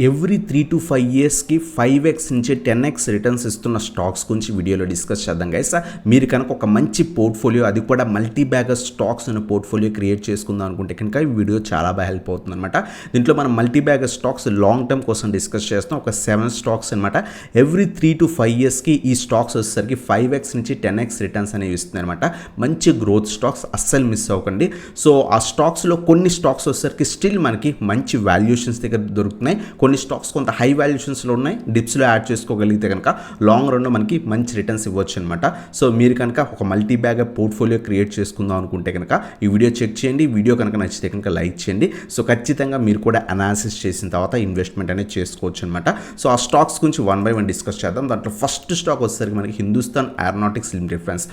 Every 3 to 5 ఇయర్స్కి 5x నుంచి 10x returns ఇస్తున్న స్టాక్స్ గురించి వీడియోలో డిస్కస్ చేద్దాం గైస్. మీరు కనుక ఒక మంచి పోర్ట్ఫోలియో, అది కూడా మల్టీ బ్యాగర్ స్టాక్స్ అనే పోర్ట్ఫోలియో క్రియేట్ చేసుకుందాం అనుకుంటే కనుక ఈ వీడియో చాలా బాగా హెల్ప్ అవుతుంది అనమాట. దీంట్లో మనం multi bagger stocks long term కోసం డిస్కస్ చేస్తాం. ఒక 7 స్టాక్స్ అనమాట. ఎవ్రీ 3 to 5 ఇయర్స్కి ఈ స్టాక్స్ వచ్చేసరికి 5x నుంచి 10x రిటర్న్స్ అనేవి ఇస్తుంది అనమాట. మంచి గ్రోత్ స్టాక్స్, అస్సలు మిస్ అవ్వకండి. సో ఆ స్టాక్స్లో కొన్ని స్టాక్స్ వచ్చేసరికి స్టిల్ మనకి మంచి వాల్యుయేషన్స్ దగ్గర దొరుకుతున్నాయి. కొన్ని స్టాక్స్ కొంత హై వాల్యుయేషన్స్లో ఉన్నాయి. డిప్స్లో యాడ్ చేసుకోగలిగితే కనుక లాంగ్ రన్లో మనకి మంచి రిటర్న్స్ ఇవ్వచ్చు అనమాట. సో మీరు కనుక ఒక మల్టీ బ్యాగర్ పోర్ట్ఫోలియో క్రియేట్ చేసుకుందాం అనుకుంటే కనుక ఈ వీడియో చెక్ చేయండి. వీడియో కనుక నచ్చితే కనుక లైక్ చేయండి. సో ఖచ్చితంగా మీరు కూడా అనాలిసిస్ చేసిన తర్వాత ఇన్వెస్ట్మెంట్ అనేది చేసుకోవచ్చు అనమాట. సో ఆ స్టాక్స్ గురించి 1 by 1 డిస్కస్ చేద్దాం. దాంట్లో ఫస్ట్ స్టాక్ వచ్చేసరికి మనకి హిందుస్థాన్ ఏరోనాటిక్స్ లిమిటెడ్ ఫ్రెండ్స్.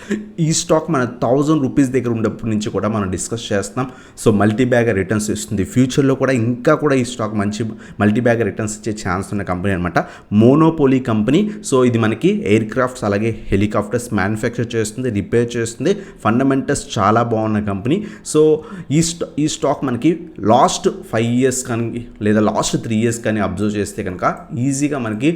ఈ స్టాక్ మన 1000 రూపీస్ దగ్గర ఉన్నప్పటి నుంచి కూడా మనం డిస్కస్ చేస్తున్నాం. సో మల్టీ బ్యాగర్ రిటర్న్స్ ఇస్తుంది. ఫ్యూచర్లో కూడా ఇంకా కూడా ఈ స్టాక్ మంచి మల్టీ బ్యాగర్ రిటర్న్స్ ఇచ్చే ఛాన్స్ ఉన్న కంపెనీ అనమాట. Monopoly company. సో ఇది మనకి ఎయిర్ క్రాఫ్ట్స్ అలాగే హెలికాప్టర్స్ మ్యానుఫ్యాక్చర్ చేస్తుంది, రిపేర్ చేస్తుంది. ఫండమెంటల్స్ చాలా బాగున్న కంపెనీ. సో ఈ స్టాక్ మనకి లాస్ట్ 5 ఇయర్స్ కానీ లేదా లాస్ట్ 3 ఇయర్స్ కానీ అబ్జర్వ్ చేస్తే కనుక ఈజీగా మనకి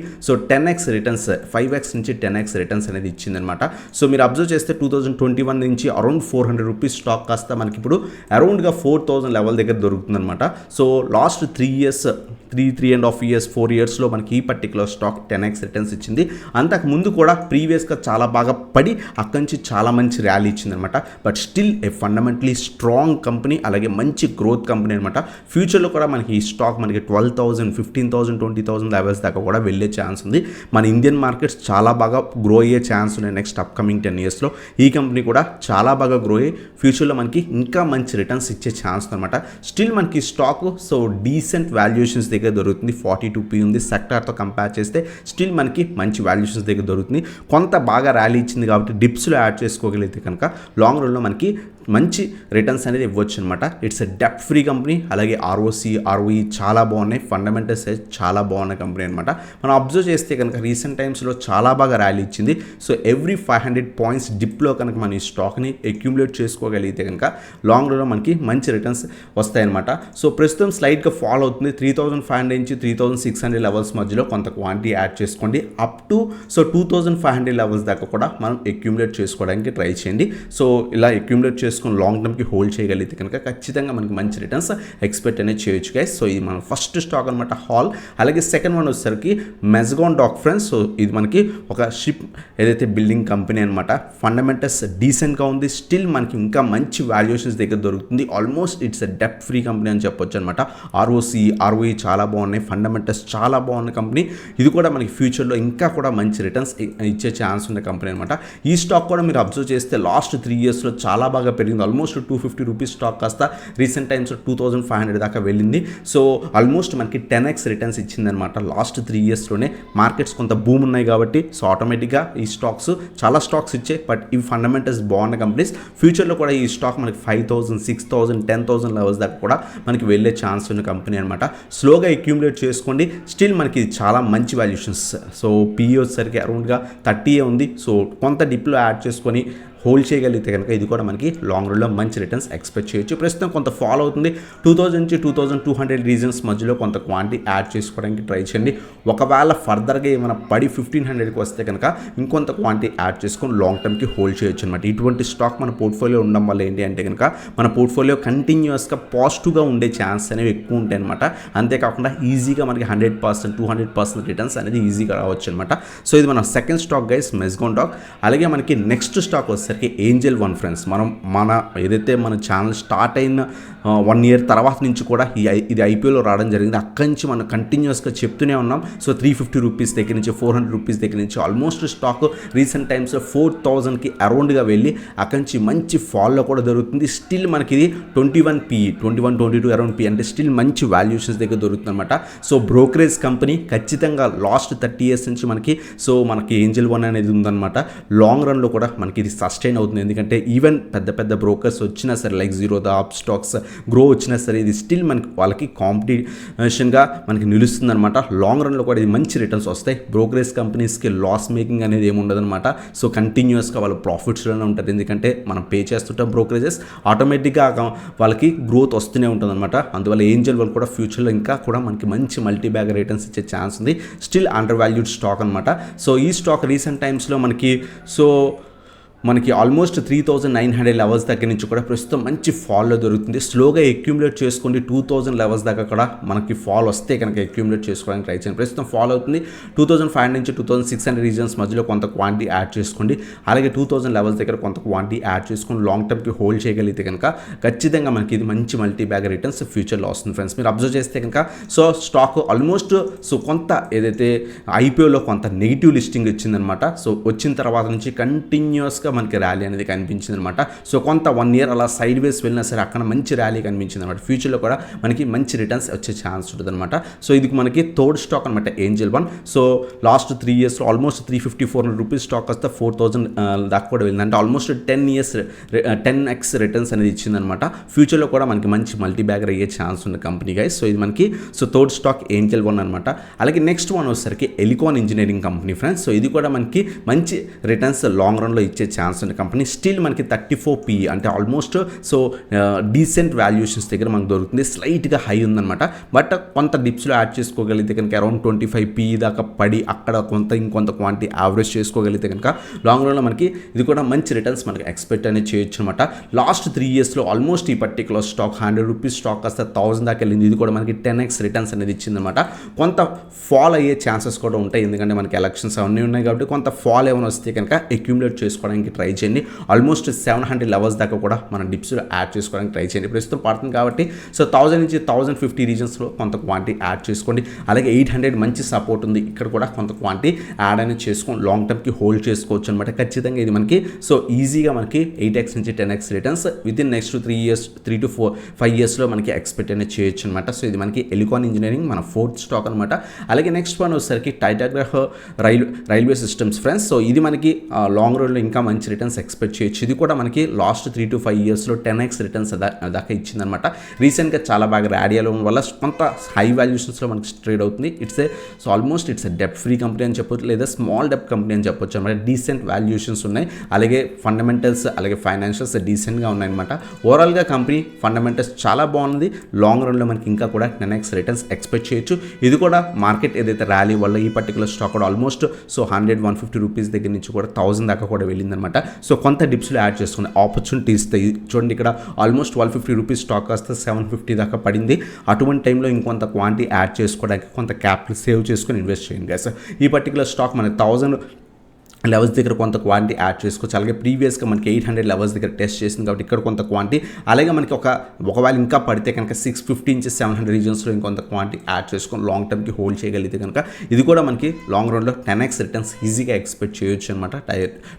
10x రిటర్న్స్, 5x నుంచి 10x రిటర్న్స్ అనేది ఇచ్చిందనమాట. సో మీరు అబ్జర్వ్ చేస్తే 2021 నుంచి అరౌండ్ 400 రూపీస్ స్టాక్ కాస్త మనకి ఇప్పుడు అరౌండ్గా 4000 లెవెల్ దగ్గర దొరుకుతుందనమాట. సో లాస్ట్ 3 ఇయర్స్, 3.5 ఇయర్స్, 4 ఇయర్స్లో మనకి ఈ పర్టికులర్ స్టాక్ 10x రిటర్న్స్ ఇచ్చింది. అంతకు ముందు కూడా ప్రీవియస్గా చాలా బాగా పడి అక్కడి నుంచి చాలా మంచి ర్యాలీ ఇచ్చిందనమాట. But still a fundamentally strong company, అలాగే మంచి గ్రోత్ కంపెనీ అనమాట. ఫ్యూచర్లో కూడా మనకి ఈ స్టాక్ మనకి 12,000, 15,000, 20,000 లెవెల్స్ దాకా కూడా వెళ్ళే ఛాన్స్ ఉంది. మన ఇండియన్ మార్కెట్స్ చాలా బాగా గ్రో అయ్యే ఛాన్స్ ఉన్నాయి నెక్స్ట్ అప్కమింగ్ 10 ఇయర్స్లో. ఈ కంపెనీ కూడా చాలా బాగా గ్రో అయ్యి ఫ్యూచర్లో మనకి ఇంకా మంచి రిటర్న్స్ ఇచ్చే ఛాన్స్ అనమాట. స్టిల్ మనకి స్టాక్ సో డీసెంట్ వాల్యుయేషన్స్ దగ్గర దొరుకుతుంది. 42p ఉంది. సెక్టార్తో కంపేర్ చేస్తే స్టిల్ మనకి మంచి వాల్యుయేషన్స్ దగ్గర దొరుకుతుంది. కొంత బాగా ర్యాలీ ఇచ్చింది కాబట్టి డిప్స్లో యాడ్ చేసుకోగలిగితే కనుక లాంగ్ రన్లో మనకి మంచి రిటర్న్స్ అనేది ఇవ్వచ్చు అనమాట. ఇట్స్ ఎ డెప్ట్ ఫ్రీ కంపెనీ. అలాగే ROC, ROE చాలా బాగున్నాయి. ఫండమెంటల్స్ చాలా బాగున్న కంపెనీ అనమాట. మనం అబ్జర్వ్ చేస్తే కనుక రీసెంట్ టైమ్స్లో చాలా బాగా ర్యాలీ ఇచ్చింది. సో ఎవ్రీ 500 పాయింట్స్ డిప్లో కనుక మన ఈ స్టాక్ని అక్యూములేట్ చేసుకోగలిగితే కనుక లాంగ్ రన్లో మనకి మంచి రిటర్న్స్ వస్తాయన్నమాట. సో ప్రస్తుతం స్లైడ్గా ఫాలో అవుతుంది. 3,500 నుంచి 3,600 లెవెల్స్ మధ్యలో కొంత క్వాంటిటీ యాడ్ చేసుకోండి. అప్ టు 2,500 లెవెల్స్ దాకా కూడా మనం అక్యూములేట్ చేసుకోవడానికి ట్రై చేయండి. సో ఇలా అక్యూములేట్ చేసుకుని లాంగ్ టర్మ్కి హోల్డ్ చేయగలిగితే కనుక ఖచ్చితంగా మనకి మంచి రిటర్న్స్ ఎక్స్పెక్ట్ అనేది చేయొచ్చు గైస్. సో ఇది మన ఫస్ట్ స్టాక్ అనమాట, హాల్. అలాగే సెకండ్ వన్ వచ్చేసరికి మెజ్గాన్ డాక్ ఫ్రెండ్స్. సో ఇది మనకి ఒక షిప్ ఏదైతే బిల్డింగ్ కంపెనీ అనమాట. ఫండమెంటల్స్ డీసెంట్గా ఉంది. స్టిల్ మనకి ఇంకా మంచి వాల్యుయేషన్స్ దగ్గర దొరుకుతుంది. ఆల్మోస్ట్ ఇట్స్ ఎ డెప్ట్ ఫ్రీ కంపెనీ అని చెప్పొచ్చు అనమాట. ROC, ROE చాలా బాగున్నాయి. ఫండమెంటల్స్ చాలా బాగున్న కంపెనీ. ఇది కూడా మనకి ఫ్యూచర్లో ఇంకా కూడా మంచి రిటర్న్స్ ఇచ్చే ఛాన్స్ ఉన్న కంపెనీ అనమాట. ఈ స్టాక్ కూడా మీరు అబ్జర్వ్ చేస్తే లాస్ట్ 3 ఇయర్స్లో చాలా బాగా పెరిగింది. ఆల్మోస్ట్ 250 రూపీస్ స్టాక్ కాస్త రీసెంట్ టైమ్స్లో 2,500 దాకా వెళ్ళింది. సో ఆల్మోస్ట్ మనకి 10x రిటర్న్స్ ఇచ్చిందనమాట లాస్ట్ 3 ఇయర్స్లోనే. మార్కెట్స్ కొంత బూమ్ ఉన్నాయి కాబట్టి సో ఆటోమేటిక్గా ఈ స్టాక్స్ చాలా స్టాక్స్ ఇచ్చాయి. బట్ ఇవి ఫండమెంటల్స్ బాగున్న కంపెనీస్. ఫ్యూచర్లో కూడా ఈ స్టాక్ మనకి 5,000, 6,000, 10,000 లెవెల్స్ దాకా కూడా మనకి వెళ్ళే ఛాన్స్ ఉన్న కంపెనీ అనమాట. స్లోగా అక్యూములేట్ చేసుకోండి. స్టిల్ మనకి చాలా మంచి వాల్యుయేషన్స్. సో PE వచ్చేసరికి అరౌండ్గా 30 ఉంది. సో కొంత డిప్లో యాడ్ చేసుకొని హోల్డ్ చేయగలిగితే కనుక ఇది కూడా మనకి లాంగ్ రన్లో మంచి రిటర్న్స్ ఎక్స్పెక్ట్ చేయొచ్చు. ప్రస్తుతం కొంత ఫాలో అవుతుంది. 2,000 నుంచి 2,200 రీజన్స్ మధ్యలో కొంత క్వాంటిటీ యాడ్ చేసుకోవడానికి ట్రై చేయండి. ఒకవేళ ఫర్దర్గా ఏమైనా పడి 1,500కి వస్తే కనుక ఇంకొంత క్వాంటిటీ యాడ్ చేసుకొని లాంగ్ టర్మ్కి హోల్డ్ చేయొచ్చు అనమాట. ఇటువంటి స్టాక్ మన పోర్ట్ఫోలియో ఉండడం వల్ల ఏంటి అంటే కనుక మన పోర్ట్ఫోలియో కంటిన్యూస్గా పాజిటివ్గా ఉండే ఛాన్స్ అనేవి ఎక్కువ ఉంటాయి అనమాట. అంతేకాకుండా ఈజీగా మనకి 100%, 200% రిటర్న్స్ అనేది ఈజీగా రావచ్చు అనమాట. సో ఇది మన సెకండ్ స్టాక్ గైస్, మెజ్గాన్ డాక్. అలాగే మనకి నెక్స్ట్ స్టాక్ వస్తే ఏంజల్ వన్ ఫ్రెండ్స్. మన ఏదైతే మన ఛానల్ స్టార్ట్ అయిన 1 ఇయర్ తర్వాత నుంచి కూడా ఇది IPOలో రావడం జరిగింది. అక్కడి నుంచి మనం కంటిన్యూస్గా చెప్తూనే ఉన్నాం. సో 350 రూపీస్ దగ్గర నుంచి 400 రూపీస్ దగ్గర నుంచి ఆల్మోస్ట్ స్టాక్ రీసెంట్ టైమ్స్లో 4,000కి అరౌండ్గా వెళ్ళి అక్కడి నుంచి మంచి ఫాల్లో కూడా దొరుకుతుంది. స్టిల్ మనకి ఇది 21p, 21, 22 అరౌండ్ p అంటే స్టిల్ మంచి వాల్యుయేషన్స్ దగ్గర దొరుకుతుంది అనమాట. సో బ్రోకరేజ్ కంపెనీ ఖచ్చితంగా లాస్ట్ 30 ఇయర్స్ నుంచి మనకి ఏంజల్ వన్ అనేది ఉందన్నమాట. లాంగ్ రన్లో కూడా మనకి ఇది సస్టైన్ అవుతుంది. ఎందుకంటే ఈవెన్ పెద్ద పెద్ద బ్రోకర్స్ వచ్చినా సరే like Zerodha, up stocks, grow వచ్చినా సరే ఇది స్టిల్ మనకి వాళ్ళకి కాంపిటీషన్గా మనకి నిలుస్తుంది అనమాట. లాంగ్ రన్లో కూడా ఇది మంచి రిటర్న్స్ వస్తాయి. బ్రోకరేజ్ కంపెనీస్కి లాస్ మేకింగ్ అనేది ఏమి ఉండదన్నమాట. సో కంటిన్యూస్గా వాళ్ళు ప్రాఫిట్స్లోనే ఉంటారు. ఎందుకంటే మనం పే చేస్తుంటాం బ్రోకరేజెస్, ఆటోమేటిక్గా వాళ్ళకి గ్రోత్ వస్తూనే ఉంటుంది అనమాట. అందువల్ల ఏంజల్ వాళ్ళు కూడా ఫ్యూచర్లో ఇంకా కూడా మనకి మంచి మల్టీ బ్యాగ్ రిటర్న్స్ ఇచ్చే ఛాన్స్ ఉంది. స్టిల్ అండర్ వాల్యూడ్ స్టాక్ అనమాట. సో ఈ స్టాక్ రీసెంట్ టైమ్స్లో మనకి ఆల్మోస్ట్ 3900 లెవెల్స్ దగ్గర నుంచి కూడా ప్రస్తుతం మంచి ఫాల్లో దొరుకుతుంది. స్లోగా అక్యూములేట్ చేసుకోండి. 2000 లెవెల్స్ దాకా కూడా మనకి ఫాల్ వస్తే కనుక అక్యూములేట్ చేసుకోవడానికి ట్రై చేయండి. ప్రస్తుతం ఫాల్ అవుతుంది. 2500 నుంచి 2600 రీజన్స్ మధ్యలో కొంత క్వాంటిటీ యాడ్ చేసుకోండి. అలాగే 2000 లెవెల్స్ దగ్గర కొంత క్వాంటిటీ యాడ్ చేసుకొని లాంగ్ టర్మ్కి హోల్డ్ చేయగలిగితే కనుక ఖచ్చితంగా మనకి ఇది మంచి మల్టీ బ్యాగ్ రిటర్న్స్ ఫ్యూచర్లో వస్తుంది ఫ్రెండ్స్. మీరు అబ్జర్వ్ చేస్తే కనుక సో స్టాక్ ఆల్మోస్ట్ కొంత ఏదైతే ఐపీఓలో కొంత నెగిటివ్ లిస్టింగ్ ఇచ్చిందనమాట. సో వచ్చిన తర్వాత నుంచి కంటిన్యూస్గా మనకి ర్యాలీ అనేది కనిపించింది అనమాట. సో కొంత 1 year అలా సైడ్ వేస్ వెళ్ళినా సరే అక్కడ మంచి ర్యాలీ కనిపించింది అనమాట. ఫ్యూచర్లో కూడా మనకి మంచి రిటర్న్స్ వచ్చే ఛాన్స్ ఉంటుంది అనమాట. సో ఇది మనకి థర్డ్ స్టాక్ అనమాట ఏంజల్ వన్. సో లాస్ట్ 3 yearsలో ఆల్మోస్ట్ 350-400 రూపీస్ స్టాక్ వస్తే 4000 దాకా కూడా వెళ్ళింది. అంటే ఆల్మోస్ట్ 10x రిటర్న్స్ అనేది ఇచ్చిందనమాట. ఫ్యూచర్లో కూడా మనకి మంచి మల్టీ బ్యాగర్ అయ్యే ఛాన్స్ ఉన్న కంపెనీ గైస్. సో ఇది మనకి థర్డ్ స్టాక్ ఏంజల్ వన్ అనమాట. అలాగే నెక్స్ట్ వన్ వచ్చేసరికి Elecon engineering company friends. So ఇది కూడా మనకి మంచి రిటర్న్స్ లాంగ్ రన్లో ఇచ్చే ఛాన్స్ ఉన్న కంపెనీ. స్టిల్ మనకి 34 PE అంటే ఆల్మోస్ట్ డీసెంట్ వాల్యుయేషన్స్ దగ్గర మనకు దొరుకుతుంది. స్లైట్గా హై ఉందన్నమాట. బట్ కొంత డిప్స్లో యాడ్ చేసుకోగలిగితే కనుక అరౌండ్ 25 PE దాకా పడి అక్కడ ఇంకొంత క్వాంటిటీ యావరేజ్ చేసుకోగలిగితే కనుక లాంగ్ రన్లో మనకి ఇది కూడా మంచి రిటర్న్స్ మనకి ఎక్స్పెక్ట్ అనేది చేయొచ్చు అనమాట. లాస్ట్ 3 yearsలో ఆల్మోస్ట్ ఈ పర్టికులర్ స్టాక్ 100 రూపీస్ స్టాక్ కాస్త 1000 దాకా వెళ్ళింది. ఇది కూడా మనకి 10x రిటర్న్స్ అనేది ఇచ్చిందనమాట. కొంత ఫాల్ అయ్యే ఛాన్సెస్ కూడా ఉంటాయి. ఎందుకంటే మనకి ఎలక్షన్స్ అవన్నీ ఉన్నాయి కాబట్టి కొంత ఫాల్ ఏమైనా వస్తే కనుక అక్యూములేట్ చేసుకోవడానికి ట్రై చేయండి. ఆల్మోస్ట్ 700 లెవెల్స్ దాకా కూడా మనం డిప్స్లో యాడ్ చేసుకోవడానికి ట్రై చేయండి. ప్రస్తుతం పడుతుంది కాబట్టి 1000 నుంచి 1050 రీజన్స్లో కొంత క్వాంటిటీ యాడ్ చేసుకోండి. అలాగే 800 మంచి సపోర్ట్ ఉంది. ఇక్కడ కూడా కొంత క్వాంటిటీ యాడ్ అనేది చేసుకొని లాంగ్ టర్మ్కి హోల్డ్ చేసుకోవచ్చు అనమాట. ఖచ్చితంగా ఇది మనకి ఈజీగా మనకి 8x నుంచి 10x returns with in next 3 to 5 yearsలో మనకి ఎక్స్పెక్ట్ అనేది చేయొచ్చు అనమాట. సో ఇది మనకి ఎలికాన్ ఇంజనీరింగ్ మన ఫోర్త్ స్టాక్ అనమాట. అలాగే నెక్స్ట్ వన్ వచ్చేసరికి టైటాగ్రాఫ్ రైల్వే సిస్టమ్స్ ఫ్రెండ్స్. సో ఇది మనకి లాంగ్ రన్లో ఇంకా మంచి రిటర్న్స్ ఎక్స్పెక్ట్ చేయొచ్చు. ఇది కూడా మనకి లాస్ట్ 3 to 5 yearsలో 10x రిటర్న్స్ దాకా ఇచ్చిందనమాట. రీసెంట్గా చాలా బాగా ర్యాలీ అవ్వడం వల్ల కొంత హై వాల్యుయేషన్స్లో మనకి ట్రేడ్ అవుతుంది. ఆల్మోస్ట్ ఇట్స్ డెప్ట్ ఫ్రీ కంపెనీ అని చెప్పొచ్చు, లేదా స్మాల్ డెప్ట్ కంపెనీ అని చెప్పొచ్చు అనమాట. డీసెంట్ వాల్యుయేషన్స్ ఉన్నాయి. అలాగే ఫండమెంటల్స్ అలాగే ఫైనాన్షియల్స్ డీసెంట్గా ఉన్నాయన్నమాట. ఓవరాల్గా కంపెనీ ఫండమెంటల్స్ చాలా బాగుంది. లాంగ్ రన్లో మనకి ఇంకా కూడా 10x రిటర్న్స్ ఎక్స్పెక్ట్ చేయొచ్చు. ఇది కూడా మార్కెట్ ఏదైతే ర్యాలీ వల్ల ఈ పర్టికులర్ స్టాక్ కూడా ఆల్మోస్ట్ 100-150 రూపీస్ దగ్గర నుంచి కూడా 1000 దాకా కూడా వెళ్ళిందనమాట. సో కొంత డిప్స్లో యాడ్ చేసుకునే ఆపర్చునిటీ ఇస్తాయి. చూడండి ఇక్కడ ఆల్మోస్ట్ 1250 రూపీస్ స్టాక్ వస్తే 750 దాకా పడింది. అటువంటి టైంలో ఇంకొంత క్వాంటిటీ యాడ్ చేసుకోవడానికి కొంత క్యాపిటల్ సేవ్ చేసుకొని ఇన్వెస్ట్ చేయండి గైస్. ఈ పర్టికులర్ స్టాక్ మనకి 1000 లెవెల్స్ దగ్గర కొంత క్వాంటిటీ యాడ్ చేసుకోవచ్చు. అలాగే ప్రీవియస్గా మనకి 800 లెవెల్స్ దగ్గర టెస్ట్ చేసింది కాబట్టి ఇక్కడ కొంత క్వాంటిటీ, అలాగే మనకి ఒకవేళ ఇంకా పడితే కనుక 650 నుంచి 700 రీజన్స్లో ఇంకొంత క్వాంటిటీ యాడ్ చేసుకొని లాంగ్ టర్మ్కి హోల్డ్ చేయగలిగితే కనుక ఇది కూడా మనకి లాంగ్ రన్లో 10x రిటర్న్స్ ఈజీగా ఎక్స్పెక్ట్ చేయొచ్చు అనమాట.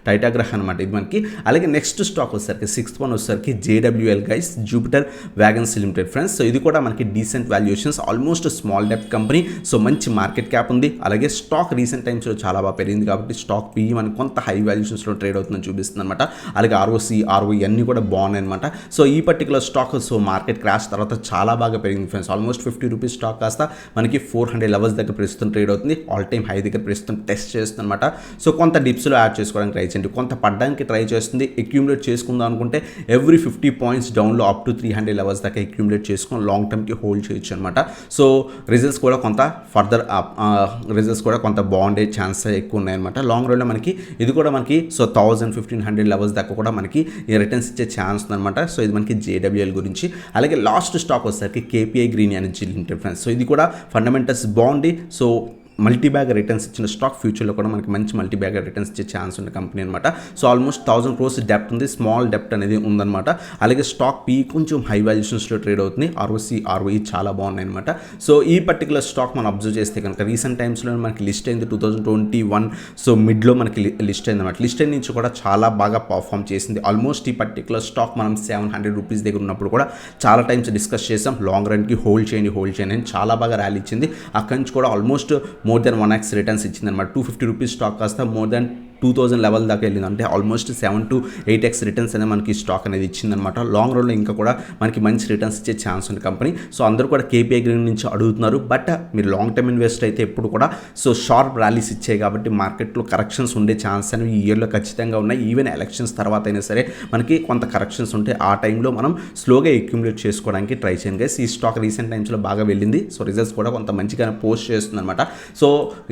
టైటాగ్రాఫ్ అనమాట ఇది మనకి. అలాగే నెక్స్ట్ స్టాక్ వచ్చేసరికి 6th వన్ వచ్చేసరికి JWL guys, Jupiter Wagons Limited friends. So ఇది కూడా మనకి డీసెంట్ వాల్యుయేషన్స్, ఆల్మోస్ట్ స్మాల్ డెప్ట్ కంపెనీ. సో మంచి మార్కెట్ క్యాప్ ఉంది. అలాగే స్టాక్ రీసెంట్ టైమ్స్లో చాలా బాగా పెరిగింది కాబట్టి స్టాక్ PE మనకి కొంత హై వాల్యుయేషన్స్లో ట్రేడ్ అవుతుందని చూపిస్తుంది అనమాట. అలాగే ROC, ROE అన్నీ కూడా బాగున్నాయి అనమాట. సో ఈ పర్టికులర్ స్టాక్ మార్కెట్ క్రాష్ తర్వాత చాలా బాగా పెరిగింది ఫ్రెండ్స్. ఆల్మోస్ట్ 50 రూపీస్ స్టాక్ కాస్త మనకి 400 లెవెల్స్ దగ్గర ప్రస్తుతం ట్రేడ్ అవుతుంది. ఆల్ టైమ్ హై దగ్గర ప్రస్తుతం టెస్ట్ చేస్తుంది అనమాట. సో కొంత డిప్స్లో యాడ్ చేసుకోవడానికి ట్రై చేయండి. కొంత పడ్డానికి ట్రై చేస్తుంది. అక్యూములేట్ చేసుకుందాం అనుకుంటే ఎవ్రీ 50 పాయింట్స్ డౌన్లో అప్ టు 300 లెవెల్స్ దాకా అక్యూములేట్ చేసుకొని లాంగ్ టర్మ్కి హోల్డ్ చేయొచ్చు అనమాట. సో రిజల్ట్స్ కూడా కొంత ఫర్దర్ రిజల్ట్స్ కూడా కొంత బాగుండే ఛాన్స్ ఎక్కువ ఉన్నాయన్నమాట. లాంగ్ రన్లో మనకి ఇది కూడా మనకి 1000-1500 లెవెల్స్ దాకా కూడా మనకి రిటర్న్స్ ఇచ్చే ఛాన్స్ ఉందన్నమాట. సో ఇది మనకి JWL గురించి. అలాగే లాస్ట్ స్టాక్ వచ్చేసరికి KPI green energy limited friends. So ఇది కూడా ఫండమెంటల్స్ బాగుంది. సో మల్టీ బ్యాగ్ రిటర్న్స్ ఇచ్చిన స్టాక్ ఫ్యూచర్లో కూడా మనకి మంచి మల్టీ బ్యాగ్ రిటర్న్స్ ఇచ్చే ఛాన్స్ ఉన్న కంపెనీ అనమాట. సో ఆల్మోస్ట్ 1000 crores డెప్ట్ ఉంది, స్మాల్ డెప్ట్ అనేది ఉందన్నమాట. అలాగే స్టాక్ PE కొంచెం హై వాల్యుయేషన్స్లో ట్రేడ్ అవుతుంది. ROC, ROE చాలా బాగున్నాయి అనమాట. సో ఈ పర్టికులర్ స్టాక్ మనం అబ్జర్వ్ చేస్తే కనుక రీసెంట్ టైమ్స్లో మనకి లిస్ట్ అయింది 2021. సో మిడ్లో మనకి లిస్ట్ అయింది అనమాట. లిస్ట్ అయిన నుంచి కూడా చాలా బాగా పర్ఫామ్ చేసింది. ఆల్మోస్ట్ ఈ పర్టికులర్ స్టాక్ మనం 700 రూపీస్ దగ్గర ఉన్నప్పుడు కూడా చాలా టైమ్స్ డిస్కస్ చేసాం. లాంగ్ రన్కి హోల్డ్ చేయండి అని చాలా బాగా ర్యాలీ ఇచ్చింది. అక్కడి నుంచి కూడా almost more than 1x returns ఇచ్చింది అనమాట. 250 రూపీస్ స్టాక్ కాస్త more than 2000 లెవెల్ దాకా వెళ్ళింది, అంటే ఆల్మోస్ట్ 7 to 8x రిటర్న్స్ అనేది మనకి స్టాక్ అనేది ఇచ్చిందనమాట. లాంగ్ రన్లో ఇంకా కూడా మనకి మంచి రిటర్న్స్ ఇచ్చే ఛాన్స్ ఉంది కంపెనీ. సో అందరూ కూడా కేపీఐ గురించి అడుగుతున్నారు, బట్ మీరు లాంగ్ టర్మ్ ఇన్వెస్ట్ అయితే ఎప్పుడు కూడా సో షార్ప్ ర్యాలీస్ ఇచ్చాయి కాబట్టి మార్కెట్లో కరెక్షన్స్ ఉండే ఛాన్స్ అనేవి ఈ ఇయర్లో ఖచ్చితంగా ఉన్నాయి. ఈవెన్ ఎలక్షన్స్ తర్వాత అయినా సరే మనకి కొంత కరెక్షన్స్ ఉంటే ఆ టైంలో మనం స్లోగా అక్యుములేట్ చేసుకోవడానికి ట్రై చేయండి గైస్. ఈ స్టాక్ రీసెంట్ టైమ్స్లో బాగా వెళ్ళింది, సో రిజల్ట్స్ కూడా కొంత మంచిగానే పోస్ట్ చేస్తుంది అనమాట. సో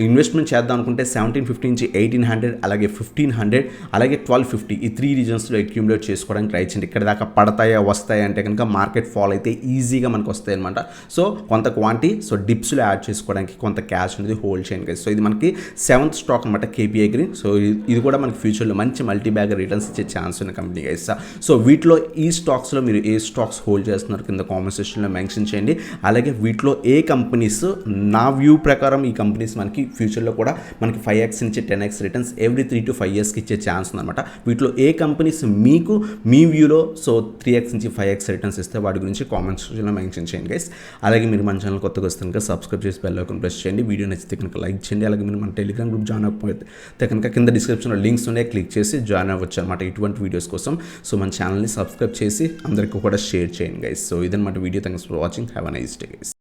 ఇన్వెస్ట్మెంట్ చేద్దాం అనుకుంటే 1750 నుంచి 1800, అలాగే 1500, అలాగే 1250 ఈ 3 రీజన్స్లో అక్యుములేట్ చేసుకోవడానికి ట్రై చేయండి. ఇక్కడ దాకా పడతాయా వస్తాయా అంటే కనుక మార్కెట్ ఫాల్ అయితే ఈజీగా మనకు వస్తాయి అనమాట. సో కొంత క్వాంటిటీ సో డిప్స్లో యాడ్ చేసుకోవడానికి కొంత క్యాష్ అనేది హోల్డ్ చేయండి గైస్. సో ఇది మనకి 7th స్టాక్ అనమాట కేపీఐ గ్రీన్. సో ఇది కూడా మనకి ఫ్యూచర్లో మంచి మల్టీ బ్యాగర్ రిటర్న్స్ ఇచ్చే ఛాన్స్ ఉన్న కంపెనీ గైస్. సో వీటిలో ఈ స్టాక్స్లో మీరు ఏ స్టాక్స్ హోల్డ్ చేస్తున్నారు కింద కామెంట్ సెక్షన్లో మెన్షన్ చేయండి. అలాగే వీటిలో ఏ కంపెనీస్, నా వ్యూ ప్రకారం ఈ కంపెనీస్ మనకి ఫ్యూచర్లో కూడా మనకి 5x నుంచి 10x రిటర్న్స్ ఎవ్రీ 3 to 5 yearsకి ఇచ్చే ఛాన్స్ ఉందన్నమాట. వీటిలో ఏ కంపెనీస్ మీకు మీ వ్యూలో సో 3x నుంచి 5x రిటర్న్స్ ఇస్తే వాటి గురించి కామెంట్ సెక్షన్లో మెన్షన్ చేయండి గైస్. అలాగే మీరు మన ఛానల్ కొత్తగా వస్తే కనుక సబ్స్క్రైబ్ చేసి బెల్ ఐకాన్ ప్రెస్ చేయండి. వీడియో నచ్చితే కనుక లైక్ చేయండి. అలాగే మీరు మన టెలిగ్రామ్ గ్రూప్ జాయిన్ అవ్వకపోతే కనుక కింద డిస్క్రిప్షన్లో లింక్స్ ఉన్నాయి, క్లిక్ చేసి జాయిన్ అవ్వచ్చు అనమాట ఇటువంటి వీడియోస్ కోసం. సో మన ఛానల్ని సబ్స్క్రైబ్ చేసి అందరికీ కూడా షేర్ చేయండి గైస్. సో ఇదన్నమాట video. Thanks for watching. Have a nice day guys.